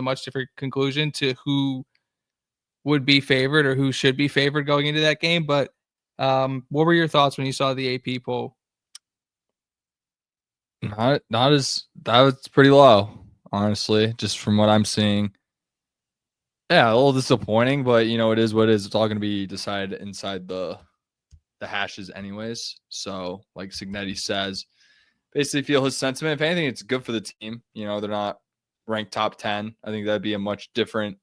a much different conclusion to who would be favored or who should be favored going into that game. But what were your thoughts when you saw the AP poll? Not as that was pretty low, honestly, just from what I'm seeing. Yeah, a little disappointing, but it is what it is. It's all going to be decided inside the hashes anyways. So, like Signetti says, basically feel his sentiment. If anything, it's good for the team. They're not ranked top 10. I think that'd be a much different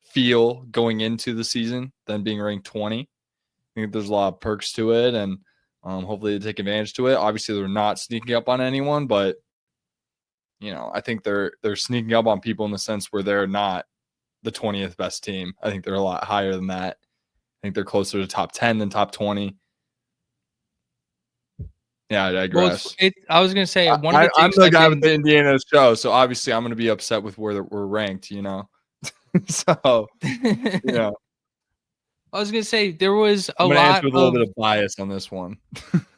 feel going into the season than being ranked 20. I think there's a lot of perks to it, and hopefully they take advantage to it. Obviously, they're not sneaking up on anyone, but I think they're sneaking up on people in the sense where they're not the 20th best team. I think they're a lot higher than that. I think they're closer to top 10 than top 20. Yeah, I digress. Well, I was going to say, I'm the guy with the Indiana show, so obviously I'm going to be upset with where we're ranked, So, yeah. I was going to say, there was I'm going to answer with a little bit of bias on this one.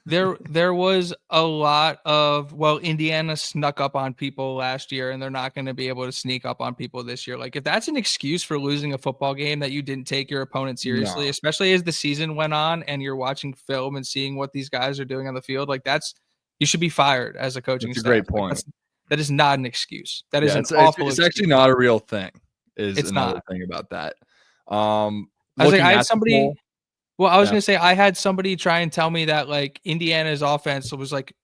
There was a lot of, Indiana snuck up on people last year, and they're not going to be able to sneak up on people this year. Like, if that's an excuse for losing a football game that you didn't take your opponent seriously, especially as the season went on and you're watching film and seeing what these guys are doing on the field, like you should be fired as a coaching staff. That's a great point. Like, that is not an excuse. That is an awful excuse. It's actually not a real thing. It's another not. thing about that. I was like, I had somebody. Well, I was going to say, I had somebody try and tell me that like Indiana's offense was like,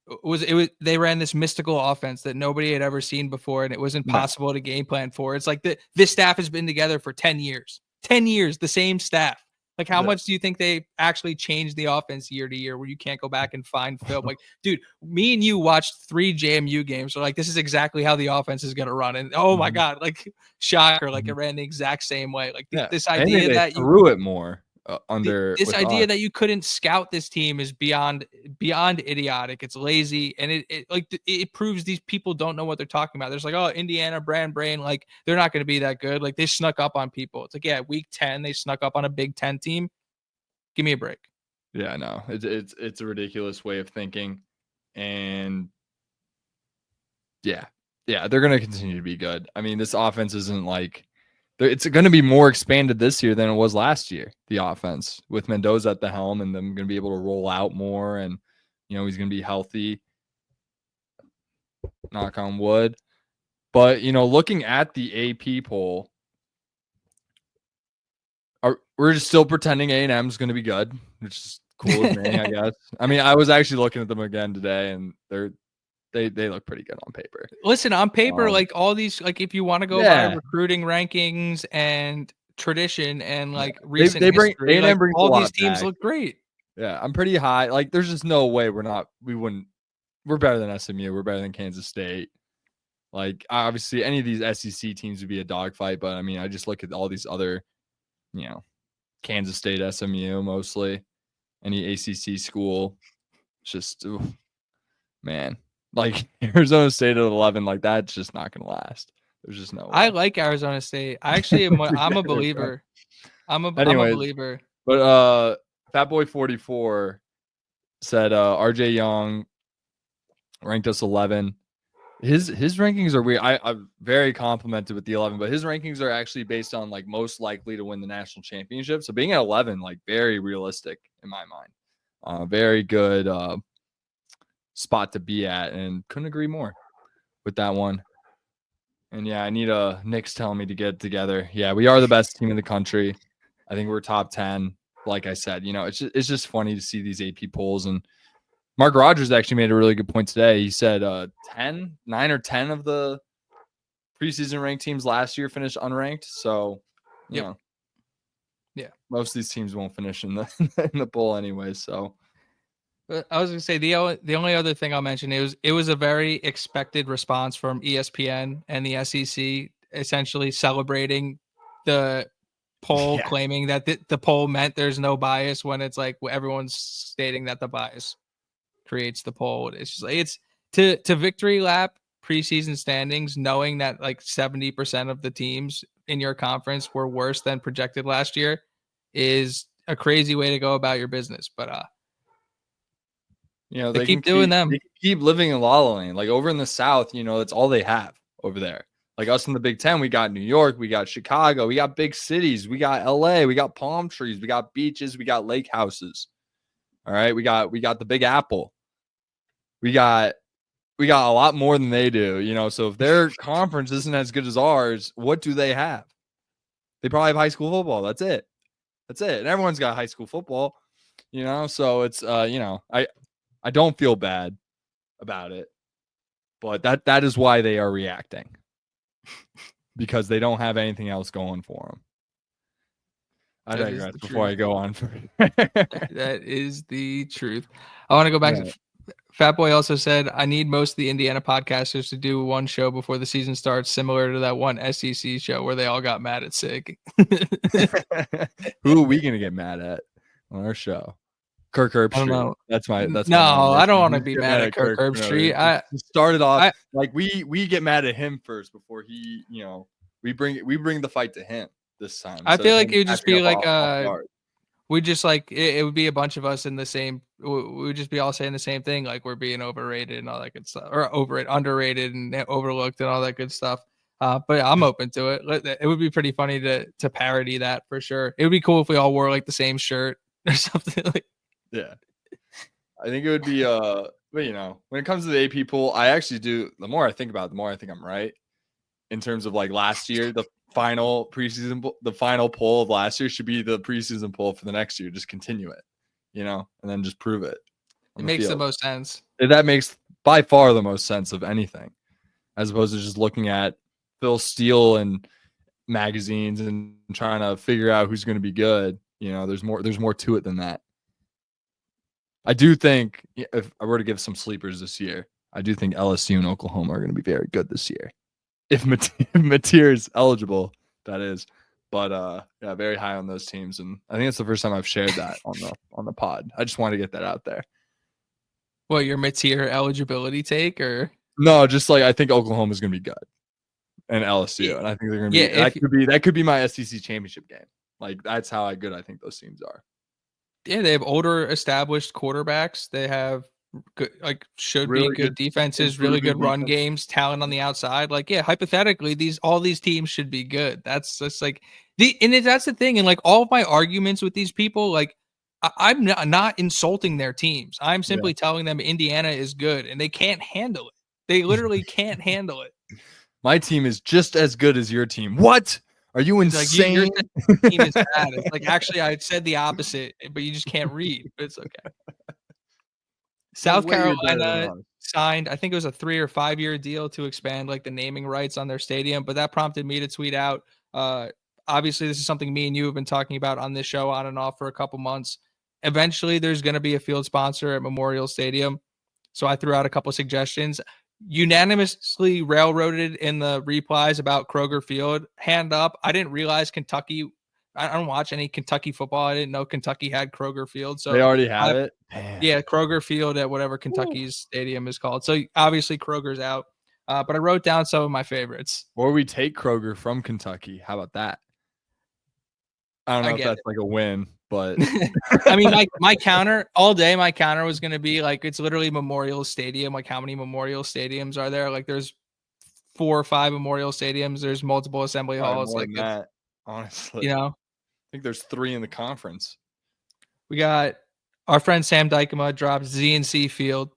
they ran this mystical offense that nobody had ever seen before. And it was impossible to game plan for. It's like this staff has been together for 10 years, the same staff. Like, how much do you think they actually changed the offense year to year where you can't go back and find film? Like, dude, me and you watched 3 JMU games. So like, this is exactly how the offense is going to run. And oh my God, like shocker. Like it ran the exact same way. Like this idea that you threw it more. This idea that you couldn't scout this team is beyond idiotic. It's lazy, and it proves these people don't know what they're talking about. There's like, oh, Indiana brand brain, like they're not going to be that good. Like they snuck up on people. It's like, yeah, week 10 they snuck up on a Big 10 team. Give me a break. Yeah, no, it's a ridiculous way of thinking, and yeah, they're going to continue to be good. I mean, this offense isn't like. It's going to be more expanded this year than it was last year, the offense, with Mendoza at the helm and them going to be able to roll out more. And, he's going to be healthy. Knock on wood. But, looking at the AP poll, we're just still pretending A&M is going to be good, which is cool with me, I guess. I mean, I was actually looking at them again today, and they look pretty good on paper. Listen, on paper, like all these, like if you want to go by recruiting rankings and tradition and like recent history, like all these teams look great. Yeah, I'm pretty high. Like, there's just no way we're better than SMU. We're better than Kansas State. Like, obviously, any of these SEC teams would be a dogfight, but I mean, I just look at all these other, Kansas State, SMU mostly, any ACC school. It's just, man. Like Arizona State at 11, like that's just not going to last. There's just no way. I like Arizona State. I actually am. I'm a believer. I'm a believer. But Fatboy 44 said RJ Young ranked us 11. His rankings are weird. I'm very complimented with the 11, but his rankings are actually based on like most likely to win the national championship. So being at 11, like very realistic in my mind. Very good spot to be at, and couldn't agree more with that one. And yeah, I need Nick's telling me to get together. Yeah, we are the best team in the country. I think we're top 10. Like I said, it's just funny to see these AP polls. And Mark Rogers actually made a really good point today. He said 9 or 10 of the preseason ranked teams last year finished unranked. So, you know, most of these teams won't finish in the poll anyway. So. I was going to say the only other thing I'll mention it was a very expected response from ESPN and the SEC, essentially celebrating the poll, claiming that the poll meant there's no bias when it's like everyone's stating that the bias creates the poll. It's just like it's to victory lap preseason standings, knowing that like 70% of the teams in your conference were worse than projected last year is a crazy way to go about your business. But they keep doing them. They keep living in La La Land. Like over in the South, that's all they have over there. Like us in the Big Ten, we got New York, we got Chicago, we got big cities, we got LA, we got palm trees, we got beaches, we got lake houses. All right, we got the Big Apple. We got a lot more than they do, you know. So if their conference isn't as good as ours, what do they have? They probably have high school football. That's it. And everyone's got high school football, you know. So it's you know, I don't feel bad about it, but that is why they are reacting, because they don't have anything else going for them. I digress before I go on. That is the truth. I want to go back to Fat Boy also said, I need most of the Indiana podcasters to do one show before the season starts, similar to that one SEC show where they all got mad at Sig. Who are we going to get mad at on our show? Kirk Herbstreit. That's my no. I don't want to be mad at Kirk Herbstreit. He started off like we get mad at him first before he, you know, we bring the fight to him this time. I feel like it would just be like we just like it would be a bunch of us in the same. We would just be all saying the same thing, like we're being overrated and all that good stuff, or underrated and overlooked and all that good stuff. But I'm open to it. It would be pretty funny to parody that for sure. It would be cool if we all wore like the same shirt or something like. Yeah, I think it would be but you know, when it comes to the AP pool, I actually do. The more I think about it, the more I think I'm right in terms of like last year, the final poll of last year should be the preseason poll for the next year. Just continue it, you know, and then just prove it. It makes the most sense. That makes by far the most sense of anything, as opposed to just looking at Phil Steele and magazines and trying to figure out who's going to be good. You know, there's more to it than that. I do think if I were to give some sleepers this year, I do think LSU and Oklahoma are going to be very good this year. If Mateer is eligible, that is. But yeah, very high on those teams, and I think it's the first time I've shared that on the pod. I just wanted to get that out there. What, your Mateer eligibility take, or no? Just like I think Oklahoma is going to be good, and LSU, and I think they're going to be. That could be my SEC championship game. Like that's how good I think those teams are. Yeah, they have older, established quarterbacks. They have good, like be good defenses, really good run games, talent on the outside. Like, yeah, hypothetically, all these teams should be good. That's like that's the thing. And like all of my arguments with these people, like I'm not insulting their teams. I'm simply telling them Indiana is good, and they can't handle it. They literally can't handle it. My team is just as good as your team. What? Are you insane? Your team is bad. It's like, actually, I said the opposite, but you just can't read. But it's okay. South Carolina signed, I think it was a 3 or 5 year deal to expand like the naming rights on their stadium. But that prompted me to tweet out. Obviously, this is something me and you have been talking about on this show on and off for a couple months. Eventually, there's going to be a field sponsor at Memorial Stadium. So I threw out a couple suggestions. Unanimously railroaded in the replies about Kroger Field. Hand up. I didn't realize Kentucky. I don't watch any Kentucky football. I didn't know Kentucky had Kroger Field. So they already have it. Yeah, Kroger Field at whatever Kentucky's stadium is called. So obviously Kroger's out. But I wrote down some of my favorites. Or we take Kroger from Kentucky. How about that? I don't know if that's like a win, but I mean, my counter all day, my counter was going to be like, it's literally Memorial Stadium. Like, how many Memorial Stadiums are there? Like, there's 4 or 5 Memorial Stadiums. There's multiple assembly halls. Like that, honestly, you know, I think there's 3 in the conference. We got our friend Sam Dykema dropped ZNC Field.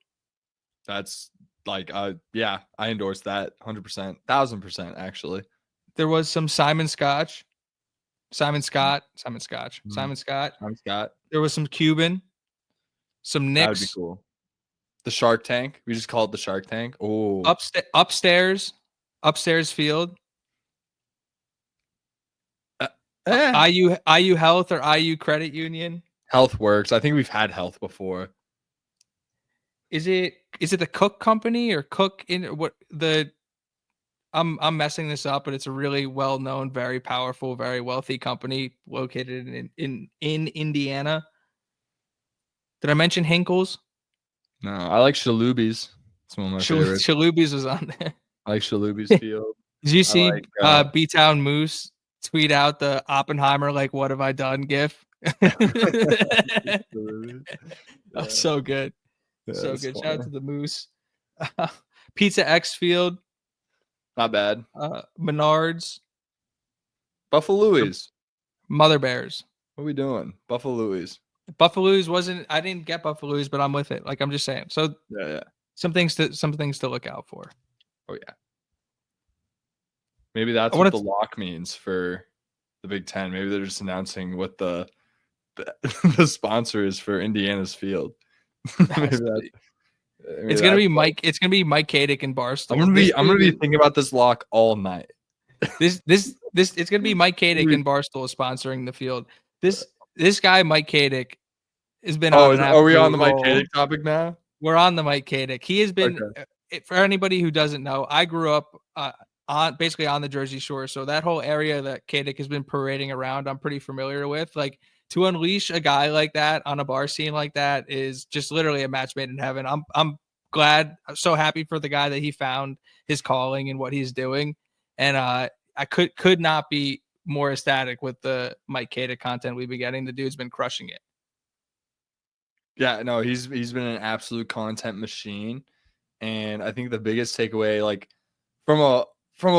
That's like, yeah, I endorse that 100%, 1000% actually. There was some Simon Scott. There was some Cuban, some Knicks. That would be cool. The Shark Tank. We just call it the Shark Tank. Oh, upstairs field. IU Health or IU Credit Union. Health works. I think we've had Health before. Is it the Cook Company or Cook in what the? I'm messing this up, but it's a really well-known, very powerful, very wealthy company located in Indiana. Did I mention Hinkles? No, I like Shalubi's. It's one of my favorites. Shalubi's was on there. I like Shalubi's Field. Did you see B-Town Moose tweet out the Oppenheimer, like, what have I done gif? That's so good. Yeah, so good. Funny. Shout out to the Moose. Pizza X Field. Not bad. Menards. Buffalo Louis. Mother Bears. What are we doing? Buffalo Louis. Buffalo's wasn't. I didn't get Buffalo's, but I'm with it. Like I'm just saying. So yeah. Some things to look out for. Oh yeah. Maybe that's what the lock means for the Big Ten. Maybe they're just announcing what the sponsor is for Indiana's field. It's gonna be Mike. It's gonna be Mike Katic and Barstool. I'm gonna be thinking about this lock all night. It's gonna be Mike Katic and Barstool sponsoring the field. This guy Mike Katic has been on an are we on the Mike Katic topic now? We're on the Mike Katic. He has been for anybody who doesn't know, I grew up basically on the Jersey Shore, so that whole area that Katic has been parading around, I'm pretty familiar with. Like, to unleash a guy like that on a bar scene like that is just literally a match made in heaven. I'm glad, so happy for the guy that he found his calling and what he's doing, and I could not be more ecstatic with the Mike Katic content we've been getting. The dude's been crushing it. Yeah, no, he's been an absolute content machine, and I think the biggest takeaway, like from a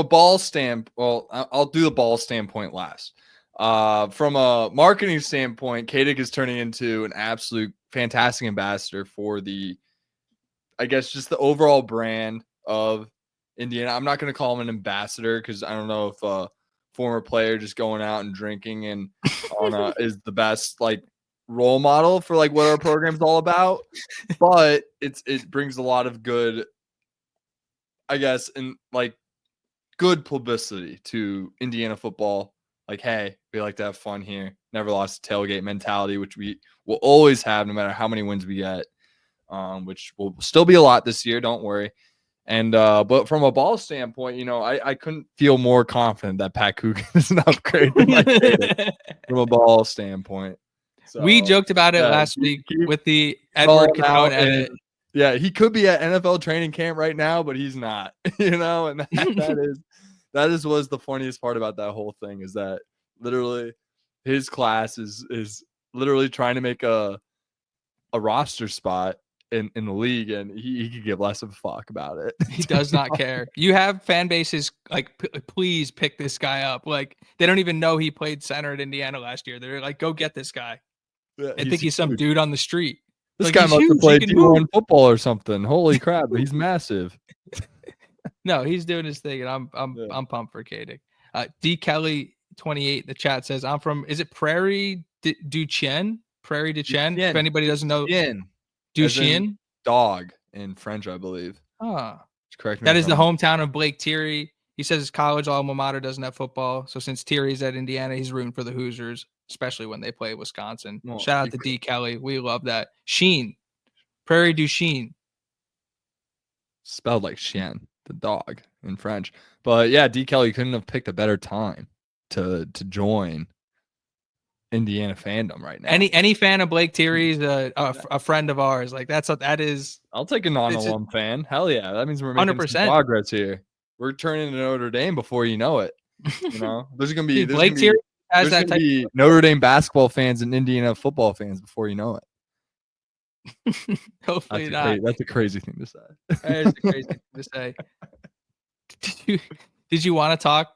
ball standpoint, well, I'll do the ball standpoint last. From a marketing standpoint, Katic is turning into an absolute fantastic ambassador for I guess, just the overall brand of Indiana. I'm not going to call him an ambassador because I don't know if a former player just going out and drinking and is the best like role model for like what our program's all about, but it brings a lot of good, I guess, and like good publicity to Indiana football. Like, hey, we like to have fun here. Never lost tailgate mentality, which we will always have no matter how many wins we get, which will still be a lot this year. Don't worry. And but from a ball standpoint, I couldn't feel more confident that Pat Coogan is an upgrade to Mike Katic from a ball standpoint. So, we joked about it last week with the Edward Catone edit. Yeah, he could be at NFL training camp right now, but he's not. And that was the funniest part about that whole thing, is that literally his class is literally trying to make a roster spot in the league, and he could give less of a fuck about it. He does not care. You have fan bases like, please pick this guy up. Like, they don't even know he played center at Indiana last year. They're like, go get this guy. Yeah, I think he's some dude on the street. This guy must have played D1 football or something. Holy crap, he's massive. No, he's doing his thing, and I'm pumped for Katic. D Kelly 28 in the chat says, I'm from, is it Prairie du Chien? Prairie du Chien? If anybody doesn't know. Duchenne? Dog in French, I believe. Correct me. That is the hometown of Blake Thierry. He says his college alma mater doesn't have football. So since Thierry's at Indiana, he's rooting for the Hoosiers, especially when they play Wisconsin. Well, shout out to D Kelly. We love that. Sheen. Prairie du Chien. Spelled like chien, the dog in French. But yeah, D Kelly couldn't have picked a better time to join Indiana fandom right now. Any fan of Blake Thierry's a friend of ours. Like, that is. I'll take a non-alum fan. Hell yeah, that means we're making 100% some progress here. We're turning into Notre Dame before you know it. There's gonna be Blake Thierry has that type of Notre Dame basketball fans and Indiana football fans before you know it. Hopefully not. That's a crazy thing to say. That is a crazy thing to say. Did you want to talk?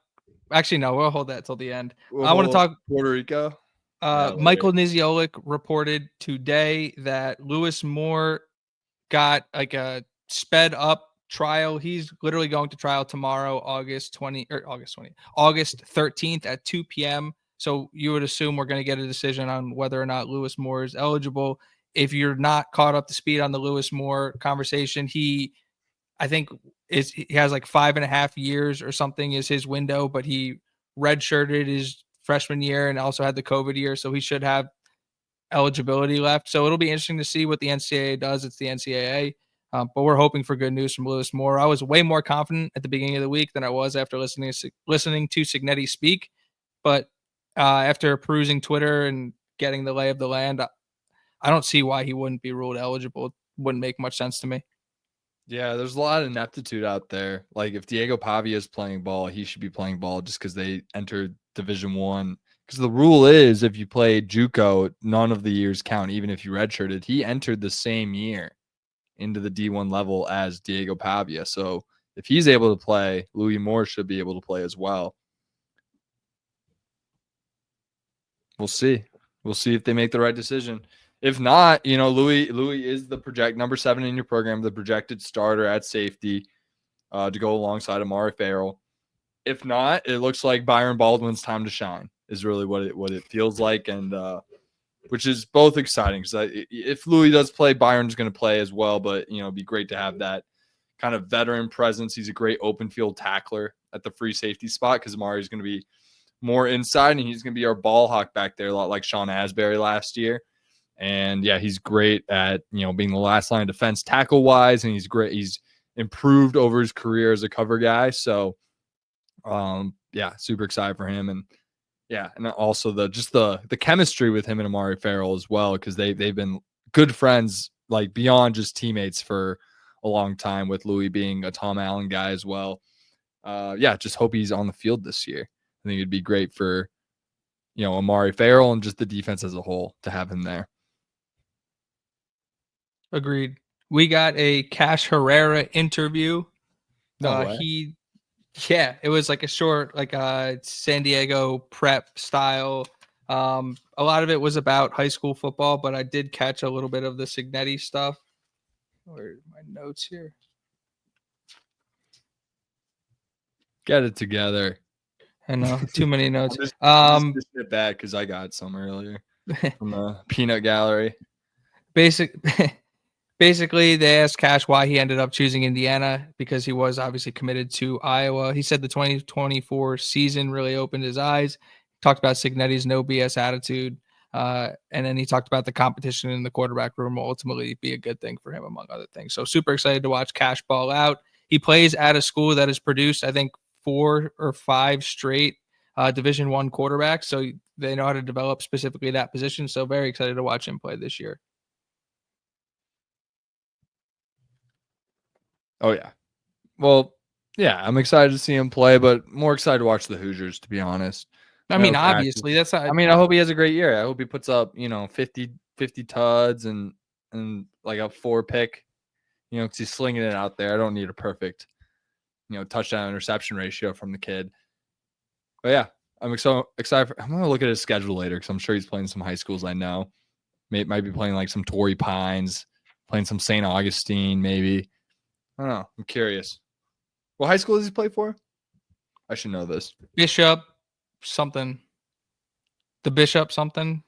Actually, no. We'll hold that till the end. I want to talk Puerto Rico. Michael Niziolic reported today that Lewis Moore got like a sped up trial. He's literally going to trial tomorrow, August 13th at 2 p.m. So you would assume we're going to get a decision on whether or not Lewis Moore is eligible. If you're not caught up to speed on the Lewis Moore conversation, I think he has like 5.5 years or something is his window, but he redshirted his freshman year and also had the COVID year, so he should have eligibility left. So it'll be interesting to see what the NCAA does. It's the NCAA, but we're hoping for good news from Lewis Moore. I was way more confident at the beginning of the week than I was after listening to Cignetti speak, but after perusing Twitter and getting the lay of the land, I don't see why he wouldn't be ruled eligible. It wouldn't make much sense to me. Yeah, there's a lot of ineptitude out there. Like, if Diego Pavia is playing ball, he should be playing ball just because they entered Division One. Because the rule is, if you play JUCO, none of the years count, even if you redshirted. He entered the same year into the D1 level as Diego Pavia, so if he's able to play, Louis Moore should be able to play as well. We'll see. We'll see if they make the right decision. If not, Louis is the number 7 in your program, the projected starter at safety to go alongside Amari Farrell. If not, it looks like Byron Baldwin's time to shine is really what it feels like, and which is both exciting because if Louis does play, Byron's going to play as well. But it'd be great to have that kind of veteran presence. He's a great open field tackler at the free safety spot because Amari's going to be more inside, and he's going to be our ball hawk back there, a lot like Sean Asbury last year. And yeah, he's great at being the last line of defense tackle wise, and he's great. He's improved over his career as a cover guy. So yeah, super excited for him. And yeah, and also the chemistry with him and Amari Farrell as well, because they've been good friends, like beyond just teammates for a long time, with Louis being a Tom Allen guy as well. Yeah, just hope he's on the field this year. I think it'd be great for Amari Farrell and just the defense as a whole to have him there. Agreed. We got a Cash Herrera interview. No way. It was like a short, like San Diego prep style. A lot of it was about high school football, but I did catch a little bit of the Signetti stuff. Where are my notes here? Get it together. I know, too many notes. I'm just it back because I got some earlier from the peanut gallery. Basically, they asked Cash why he ended up choosing Indiana, because he was obviously committed to Iowa. He said the 2024 season really opened his eyes. Talked about Signetti's no BS attitude. And then he talked about the competition in the quarterback room will ultimately be a good thing for him, among other things. So super excited to watch Cash ball out. He plays at a school that has produced, I think, 4 or 5 straight Division I quarterbacks. So they know how to develop specifically that position. So very excited to watch him play this year. Oh, yeah. Well, yeah, I'm excited to see him play, but more excited to watch the Hoosiers, to be honest. I mean, obviously, that's not. I mean, I hope he has a great year. I hope he puts up, 50 tuds and like a 4 pick, because he's slinging it out there. I don't need a perfect, touchdown interception ratio from the kid. But yeah, I'm so excited. I'm going to look at his schedule later because I'm sure he's playing some high schools I know. Might be playing like some Torrey Pines, playing some St. Augustine, maybe. I don't know. I'm curious. What high school does he play for? I should know this. Bishop something. The Bishop something.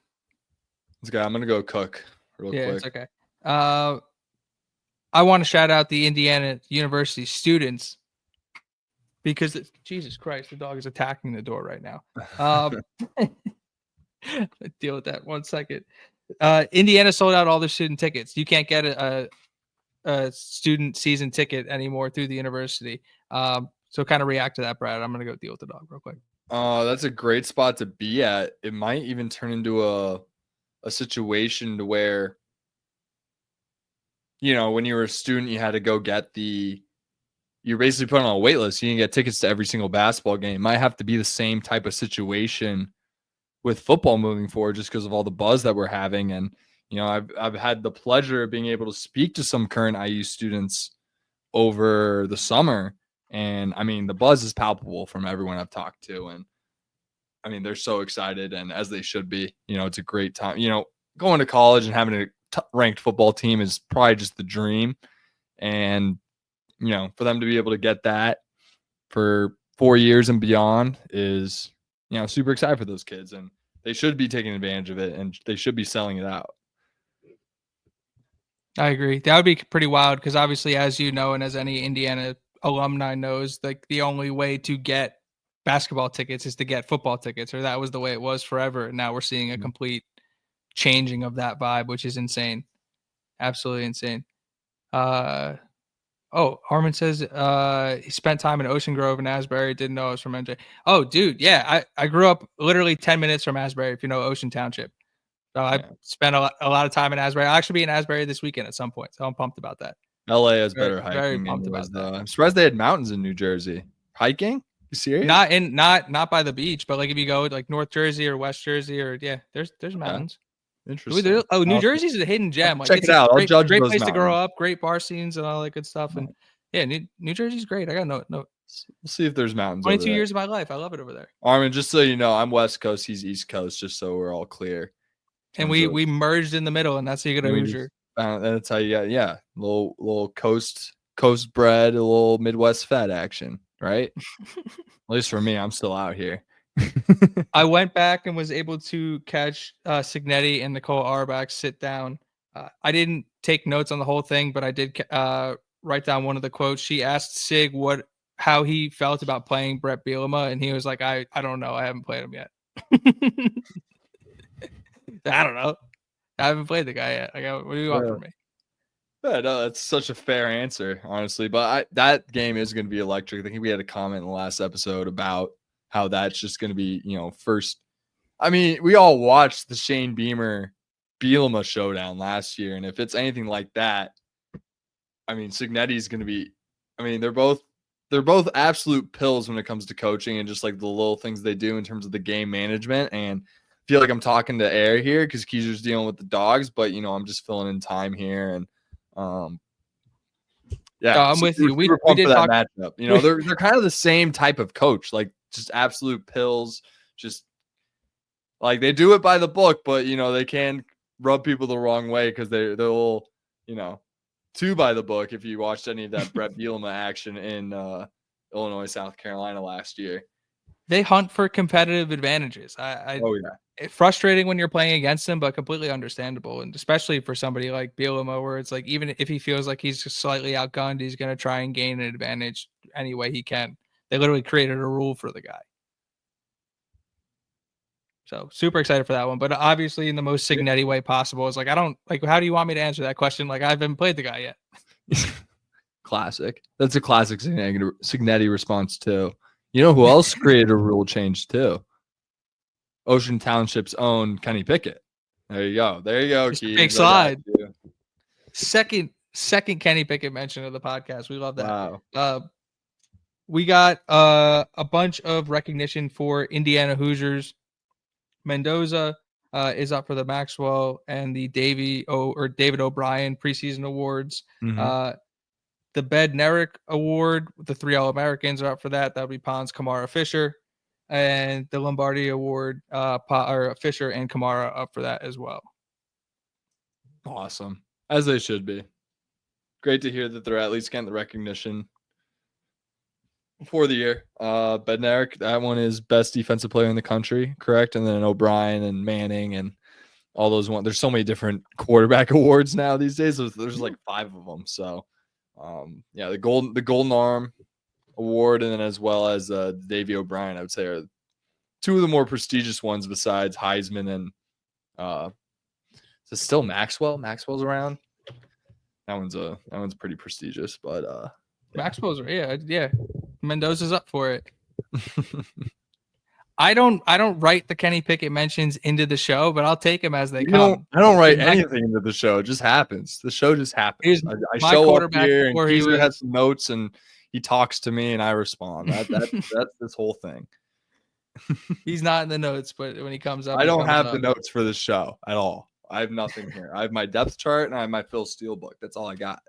This guy, I'm going to go Cook real quick. Yeah, it's okay. I want to shout out the Indiana University students because Jesus Christ, the dog is attacking the door right now. Deal with that 1 second. Indiana sold out all their student tickets. You can't get a student season ticket anymore through the university. So kind of react to that, Brad. I'm going to go deal with the dog real quick. That's a great spot to be at. It might even turn into a situation to where, when you were a student, you had to go get you're basically put on a wait list. You can get tickets to every single basketball game. It might have to be the same type of situation with football moving forward, just because of all the buzz that we're having. And, I've had the pleasure of being able to speak to some current IU students over the summer. And I mean, the buzz is palpable from everyone I've talked to. And I mean, they're so excited, and as they should be. It's a great time. Going to college and having a ranked football team is probably just the dream. And, for them to be able to get that for 4 years and beyond is, super excited for those kids. And they should be taking advantage of it, and they should be selling it out. I agree. That would be pretty wild because obviously, as you know, and as any Indiana alumni knows, like the only way to get basketball tickets is to get football tickets, or that was the way it was forever. And now we're seeing a complete changing of that vibe, which is insane. Absolutely insane. Harmon says he spent time in Ocean Grove and Asbury. Didn't know I was from NJ. Oh, dude. Yeah. I grew up literally 10 minutes from Asbury, if you know Ocean Township. So I spent a lot of time in Asbury. I'll actually be in Asbury this weekend at some point. So I'm pumped about that. LA has better hiking. Very pumped about that. I'm surprised they had mountains in New Jersey. Hiking? You serious? Not by the beach, but like if you go like North Jersey or West Jersey there's mountains. Interesting. New Jersey's a hidden gem. Like, check it out. I'll judge great those place mountains. to grow up. Great bar scenes and all that good stuff. And Yeah, New Jersey's great. I got no. We'll see if there's mountains. 22 years of my life. I love it over there. Armin, just so you know, I'm West Coast. He's East Coast. Just so we're all clear. And we merged in the middle, and that's how you get a Hoosier. That's how you got, yeah, little coast bred, a little Midwest fed action, right? At least for me, I'm still out here. I went back and was able to catch Signetti and Nicole Auerbach sit down. I didn't take notes on the whole thing, but I did write down one of the quotes. She asked Sig how he felt about playing Brett Bielema, and he was like, I don't know. I haven't played him yet. I don't know. I haven't played the guy yet. What do you want from me? Yeah, no, that's such a fair answer, honestly. But that game is going to be electric. I think we had a comment in the last episode about how that's just going to be, first. I mean, we all watched the Shane Beamer Bielema showdown last year, and if it's anything like that, I mean, Signetti's going to be. I mean, they're both absolute pills when it comes to coaching and just like the little things they do in terms of the game management. And I feel like I'm talking to air here because Keezer's dealing with the dogs, but I'm just filling in time here. And yeah, I'm with you. We did for that matchup. They're kind of the same type of coach, like just absolute pills. Just like they do it by the book, but they can rub people the wrong way because they're all too by the book. If you watched any of that Brett Bielema action in Illinois, South Carolina last year, they hunt for competitive advantages. It's frustrating when you're playing against them, but completely understandable. And especially for somebody like Bielema, where it's like, even if he feels like he's just slightly outgunned, he's going to try and gain an advantage any way he can. They literally created a rule for the guy. So super excited for that one. But obviously in the most Signetti way possible. It's like, how do you want me to answer that question? Like, I haven't played the guy yet. Classic. That's a classic Signetti response too. You know who else created a rule change too? Ocean Township's own Kenny Pickett. There you go. Big slide. Second Kenny Pickett mention of the podcast. We love that. Wow. We got a bunch of recognition for Indiana Hoosiers. Mendoza is up for the Maxwell and the David O'Brien preseason awards. Mm-hmm. The Bednarik Award, the 3 All-Americans are up for that. That would be Pons, Kamara, Fisher. And the Lombardi Award, Fisher and Kamara up for that as well. Awesome. As they should be. Great to hear that they're at least getting the recognition for the year. Bednarik, that one is best defensive player in the country, correct? And then O'Brien and Manning and all those ones. There's so many different quarterback awards now these days. There's like 5 of them. So, the Golden Arm Award, and then as well as Davey O'Brien, I would say, are 2 of the more prestigious ones besides Heisman and is it still Maxwell? Maxwell's around. That one's pretty prestigious, but Maxwell's yeah. Mendoza's up for it. I don't write the Kenny Pickett mentions into the show, but I'll take them as they come. I don't write anything into the show. It just happens. The show just happens. I show up here and Keezer has some notes and he talks to me and I respond. That's this whole thing. He's not in the notes, but when he comes up, I don't have the notes for this show at all. I have nothing here. I have my depth chart and I have my Phil Steele book. That's all I got.